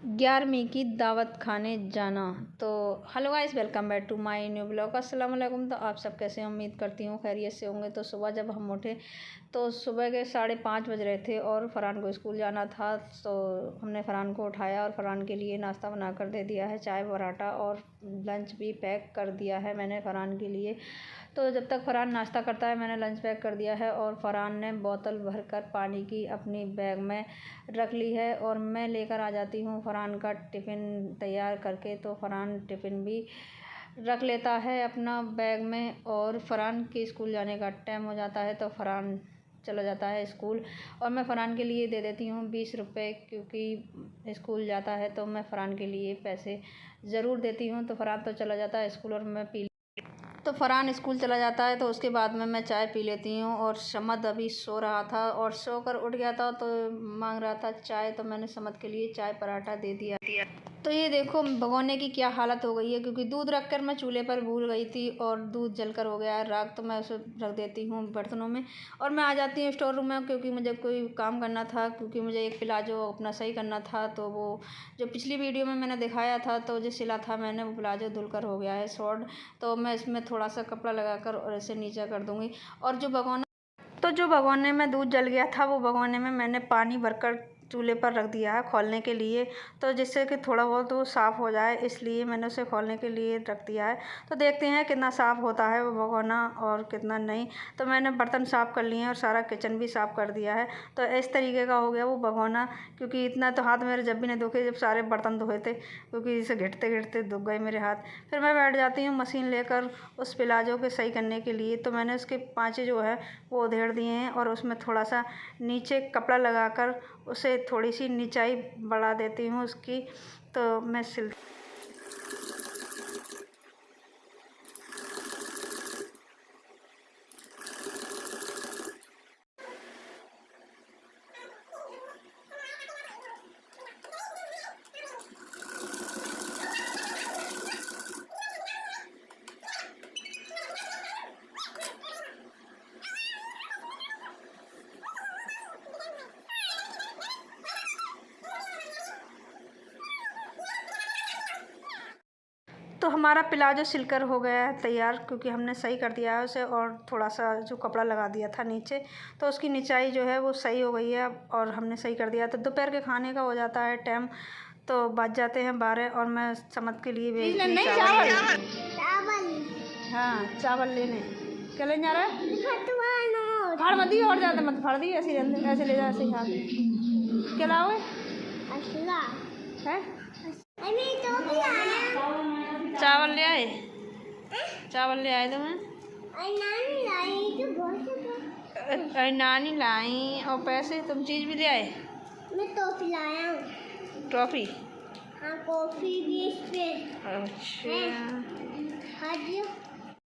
11वीं की दावत खाने जाना। तो hello guys, welcome back to my new blog. अस्सलाम वालेकुम। तो आप सब कैसे हैं? उम्मीद करती हूँ खैरियत से होंगे। तो सुबह जब हम उठे तो सुबह के 5:30 बज रहे थे और फ़रहान को स्कूल जाना था। तो हमने फ़रहान को उठाया और फ़रहान के लिए नाश्ता बना कर दे दिया है, चाय पराठा, और लंच भी पैक कर दिया है मैंने फ़रहान के लिए। तो जब तक फ़रहान नाश्ता करता है मैंने लंच पैक कर दिया है और फ़रहान ने बोतल भरकर पानी की अपनी बैग में रख ली है और मैं लेकर आ जाती हूँ फ़रहान का टिफ़िन तैयार करके। तो फ़रहान टिफ़िन भी रख लेता है अपना बैग में और फ़रहान के स्कूल जाने का टाइम हो जाता है तो फ़रहान चला जाता है स्कूल। और मैं फ़रहान के लिए दे देती हूँ 20 रुपये, क्योंकि स्कूल जाता है तो मैं फ़रहान के लिए पैसे ज़रूर देती हूँ। तो फ़रहान तो चला जाता है स्कूल और मैं पी तो फ़रहान स्कूल चला जाता है तो उसके बाद में मैं चाय पी लेती हूँ। और समद अभी सो रहा था और सोकर उठ गया था तो मांग रहा था चाय, तो मैंने समद के लिए चाय पराठा दे दिया। तो ये देखो भगोने की क्या हालत हो गई है, क्योंकि दूध रख कर मैं चूल्हे पर भूल गई थी और दूध जलकर हो गया है राख। तो मैं उसे रख देती हूँ बर्तनों में और मैं आ जाती हूँ स्टोर रूम में, क्योंकि मुझे कोई काम करना था, क्योंकि मुझे एक प्लाजो अपना सही करना था। तो वो जो पिछली वीडियो में मैंने दिखाया था तो जो सिला था मैंने, वो प्लाजो धुलकर हो गया है शॉर्ट। तो मैं इसमें थोड़ा सा कपड़ा लगाकर और ऐसे नीचे कर दूँगी। और जो भगोने में दूध जल गया था वो भगोने में मैंने पानी भरकर चूल्हे पर रख दिया है खोलने के लिए, तो जिससे कि थोड़ा बहुत वो साफ़ हो जाए, इसलिए मैंने उसे खोलने के लिए रख दिया है। तो देखते हैं कितना साफ़ होता है वो भगोना और कितना नहीं। तो मैंने बर्तन साफ़ कर लिए हैं और सारा किचन भी साफ़ कर दिया है। तो इस तरीके का हो गया वो भगोना, क्योंकि इतना तो हाथ मेरे जब भी नहीं दुखे जब सारे बर्तन धोए थे, क्योंकि इसे घिटते घिटते दुख गए मेरे हाथ। फिर मैं बैठ जाती हूँ मशीन लेकर उस प्लाजो के सही करने के लिए। तो मैंने उसके पाँचे जो है वो उधेड़ दिए हैं और उसमें थोड़ा सा नीचे कपड़ा लगाकर उसे थोड़ी सी निचाई बढ़ा देती हूँ उसकी। तो मैं सिल तो हमारा प्लाजो सिलकर हो गया है तैयार, क्योंकि हमने सही कर दिया है उसे और थोड़ा सा जो कपड़ा लगा दिया था नीचे, तो उसकी निचाई जो है वो सही हो गई है और हमने सही कर दिया। तो दोपहर के खाने का हो जाता है टाइम, तो बज जाते हैं 12 और मैं समद के लिए भेज दी चावल। हाँ चावल लेने क्या लेने जा रहा है? फाड़ मत दी और ज़्यादा मत फाड़ दी, ऐसे ऐसे ले जा, ऐसे हाथ क्या लाओगे है? चावल ले आए? चावल ले आए तुम्हें? नानी लाई। और पैसे तुम चीज़ भी ले आए? मैं टॉफी लाया हूँ। टॉफ़ी? हाँ कॉफी भी इसपे। अच्छा हाँ जी।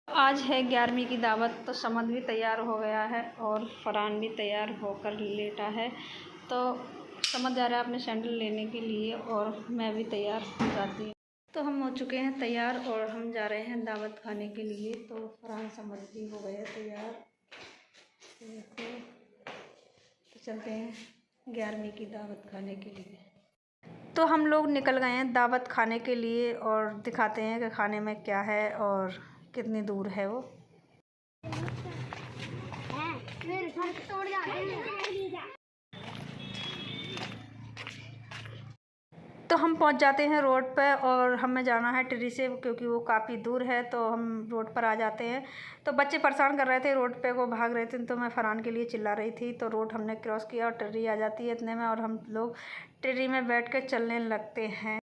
आज है 11वीं की दावत। तो समद भी तैयार हो गया है और फ़रहान भी तैयार होकर लेटा है। तो समद जा रहा है अपने सैंडल लेने के लिए और मैं भी तैयार हो जाती हूँ। तो हम हो चुके हैं तैयार और हम जा रहे हैं दावत खाने के लिए। तो फ़रहान समद भी हो गए तैयार। तो चलते हैं 11वीं की दावत खाने के लिए। तो हम लोग निकल गए हैं दावत खाने के लिए और दिखाते हैं कि खाने में क्या है और कितनी दूर है वो। तो हम पहुंच जाते हैं रोड पे और हमें जाना है टिर्री से, क्योंकि वो काफ़ी दूर है। तो हम रोड पर आ जाते हैं। तो बच्चे परेशान कर रहे थे रोड पे, वो भाग रहे थे, तो मैं फ़रहान के लिए चिल्ला रही थी। तो रोड हमने क्रॉस किया और टिर्री आ जाती है इतने में और हम लोग टिर्री में बैठ कर चलने लगते हैं।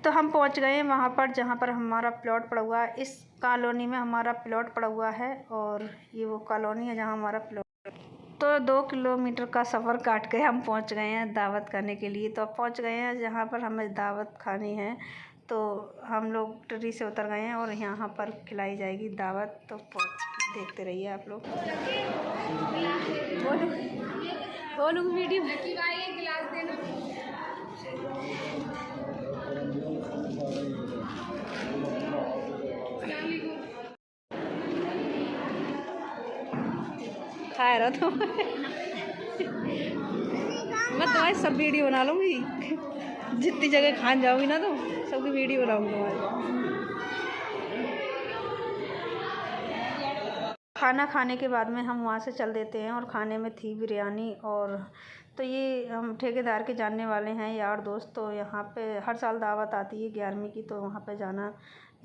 तो हम पहुंच गए वहाँ पर जहाँ पर हमारा प्लॉट पड़ा हुआ है। इस कॉलोनी में हमारा प्लॉट पड़ा हुआ है और ये वो कॉलोनी है जहाँ हमारा प्लॉट। तो 2 किलोमीटर का सफ़र काट के हम पहुंच गए हैं दावत खाने के लिए। तो अब पहुंच गए हैं जहां पर हमें दावत खानी है। तो हम लोग ट्री से उतर गए हैं और यहाँ पर खिलाई जाएगी दावत। तो देखते रहिए आप लोग। बोलो वीडियो गिलास देना। खा रहा तो मैं तुम्हारी सब वीडियो बना लूँगी। जितनी जगह खान जाऊँगी ना तो सबकी वीडियो बनाऊँगी तुम्हारी। खाना खाने के बाद में हम वहाँ से चल देते हैं और खाने में थी बिरयानी। और तो ये हम ठेकेदार के जानने वाले हैं यार दोस्त। तो यहाँ पे हर साल दावत आती है 11वीं की, तो वहाँ पे जाना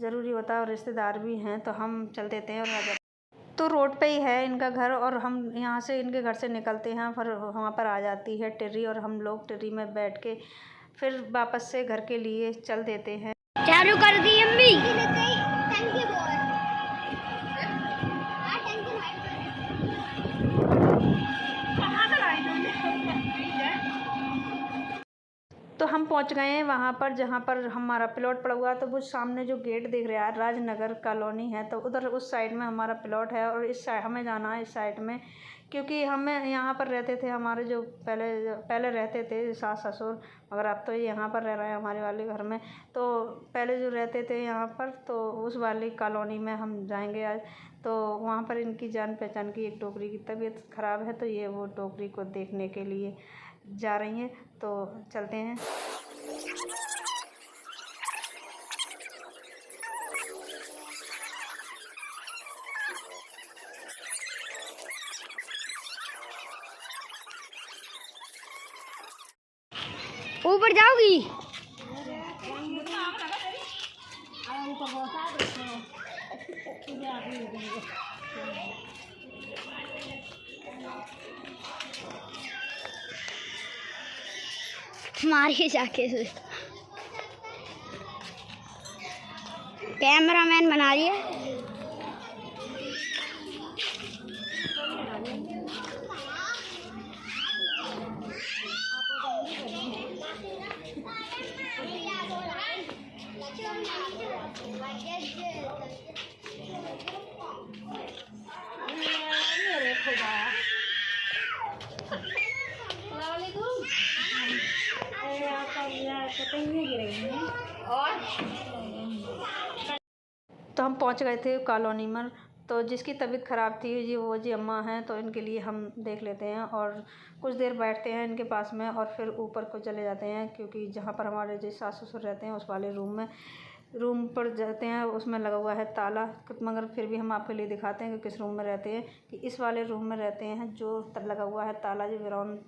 ज़रूरी होता है और रिश्तेदार भी हैं। तो हम चल देते हैं और तो रोड पे ही है इनका घर और हम यहाँ से इनके घर से निकलते हैं। फिर वहाँ पर आ जाती है टिर्री और हम लोग टिर्री में बैठ के फिर वापस से घर के लिए चल देते हैं। चालू कर दी अम्मी। तो हम पहुंच गए हैं वहाँ पर जहाँ पर हमारा प्लॉट पड़ा हुआ। तो वो सामने जो गेट दिख रहा है राजनगर कॉलोनी है, तो उधर उस साइड में हमारा प्लॉट है और इस साइड हमें जाना है इस साइड में, क्योंकि हमें यहाँ पर रहते थे हमारे जो पहले रहते थे सास ससुर, मगर अब तो ये यहाँ पर रह रहे हैं हमारे वाले घर में। तो पहले जो रहते थे यहाँ पर, तो उस वाली कॉलोनी में हम जाएंगे आज। तो वहाँ पर इनकी जान पहचान की एक टोकरी की तबीयत ख़राब है, तो ये वो टोकरी को देखने के लिए जा रही हैं। तो चलते हैं। ऊपर जाओगी? मारिए जाके से कैमरामैन बना रही है। तो हम पहुंच गए थे कॉलोनी में। तो जिसकी तबीयत ख़राब थी जी वो जी अम्मा हैं, तो इनके लिए हम देख लेते हैं और कुछ देर बैठते हैं इनके पास में और फिर ऊपर को चले जाते हैं, क्योंकि जहाँ पर हमारे जो सास ससुर रहते हैं उस वाले रूम पर जाते हैं। उसमें लगा हुआ है ताला, मगर फिर भी हम आपके लिए दिखाते हैं कि किस रूम में रहते हैं। कि इस वाले रूम में रहते हैं जो लगा हुआ है ताला, जो ग्राउंड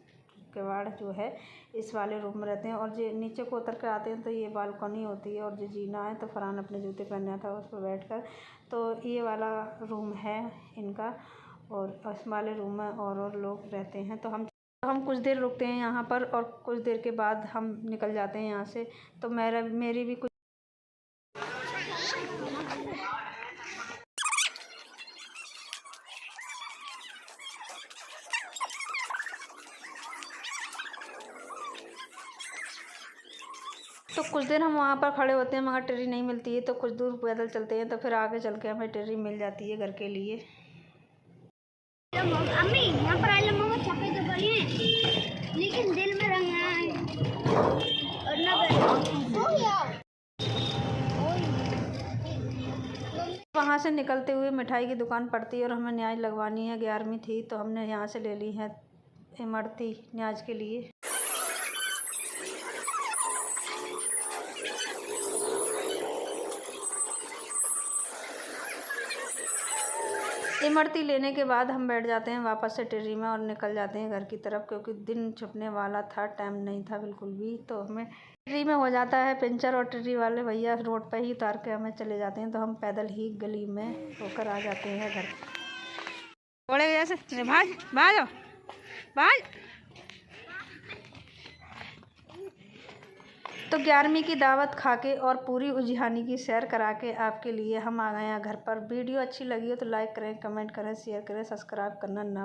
किवाड़ जो है इस वाले रूम में रहते हैं। और जो नीचे को उतर कर आते हैं तो ये बालकनी होती है और जो जीना है, तो फरहान अपने जूते पहना था उस पर बैठकर। तो ये वाला रूम है इनका और इस वाले रूम में और लोग रहते हैं। तो हम कुछ देर रुकते हैं यहाँ पर और कुछ देर के बाद हम निकल जाते हैं यहाँ से। तो मेरी भी कुछ तो कुछ देर हम वहाँ पर खड़े होते हैं, मगर ट्रेन नहीं मिलती है। तो कुछ दूर पैदल चलते हैं, तो फिर आगे चल के हमें ट्रेन मिल जाती है घर के लिए। अम्मी यहाँ पर आई लम्बा छपे तो बड़ी हैं, लेकिन दिल में रंग है और ना वहाँ से निकलते हुए मिठाई की दुकान पड़ती है और हमें न्याज लगवानी है। 11वीं थी तो हमने यहाँ से ले ली है इमरती न्याज के लिए। इमरती लेने के बाद हम बैठ जाते हैं वापस से टिर्री में और निकल जाते हैं घर की तरफ, क्योंकि दिन छुपने वाला था, टाइम नहीं था बिल्कुल भी। तो हमें टिर्री में हो जाता है पंचर और टिर्री वाले भैया रोड पर ही उतार के हमें चले जाते हैं। तो हम पैदल ही गली में होकर आ जाते हैं घर। थोड़े जैसे भाज तो 11वीं की दावत खा के और पूरी उजिहानी की सैर करा के आपके लिए हम आ गए हैं घर पर। वीडियो अच्छी लगी हो तो लाइक करें, कमेंट करें, शेयर करें, सब्सक्राइब करना ना